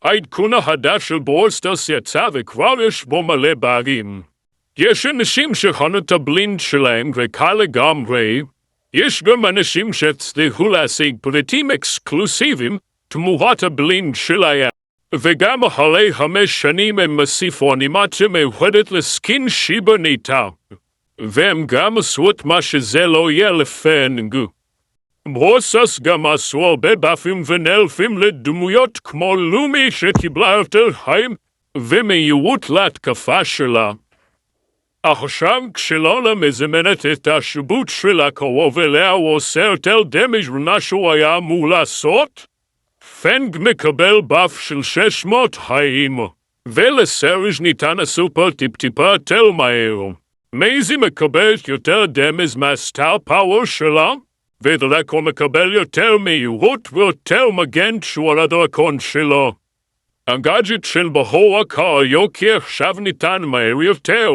העדכון החדש של ברוסטרס יצא וכבר יש בו מלא בערים. יש אנשים שחנו את הבלינד שלהם וקל לגמרי. יש גם אנשים שהצליחו להשיג פריטים אקסקלוסיביים תמורת הבלינד שלהם. וגם אחרי 5 שנים הם הוסיפו אנימציה מיוחדת לסקין שיבה ניטה. והם גם עשו את מה שזה לא יהיה לפנגו. ברוסטרס גם עשו הרבה באפים ונלפים לדמויות כמו לומי שקיבלה יותר חיים ומהירות להתקפה שלה. עכשיו כשלונה מזמנת את השיבוט שלה קרוב אליה הוא עושה יותר דמג' ממה שהוא היה אמור לעשות. פנג מקבל באף של 600 חיים, ולסרג' ניתן הסופר טיפ-טיפה יותר מהר. מייזי מקבלת יותר דמג' מהסטאר פאוור שלה, ודרקו מקבל יותר מהירות ויותר מגן כשהוא על הדרקון שלו. הגאדג'ט של בהור הקריוקי עכשיו ניתן מהר יותר.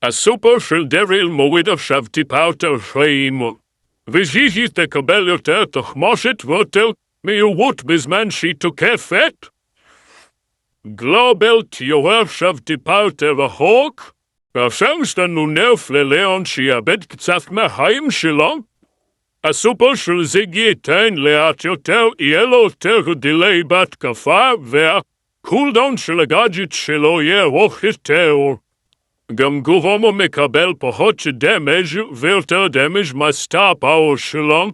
הסופר של דריל מוריד עכשיו טיפה יותר חיים, וז'יז'י תקבל יותר תחמושת ויותר מהירות בזמן שהיא תוקפת. גלובל תיורה עכשיו טיפה יותר רחוק, ועכשיו יש לנו נרף לליאון שיאבד קצת מהחיים שלו. הסופר של זיגי ייתן לאט יותר, יהיה לו יותר דילי בהתקפה, והקולדאון של הגאדג'ט שלו יהיה ארוך יותר. גם גורומו מקבל פחות דמג' ויותר דמג' מהסטאר פאוור שלו.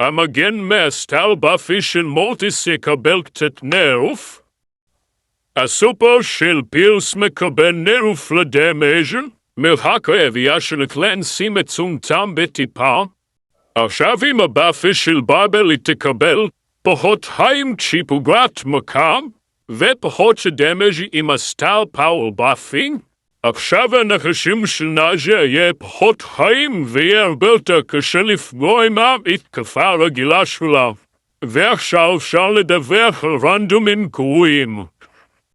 המגן מהסטאר באפי של מורטיס יקבל קצת נרף. הסופר של פירס מקבל נרף לדמג' מרחק הרבייה של הקלנסי מצומצם בטיפה. עכשיו עם הבאפי של ברבל היא תקבל פחות חיים כשהיא פוגעת מכ"ם ופחות דמג' עם הסטאר פאוור באפי. עכשיו הנחשים של נאז'ה יהיה פחות חיים ויהיה הרבה יותר קשה לפגוע עם ההתקפה הרגילה שלה. ועכשיו אפשר לדווח על רנדומים קרואים.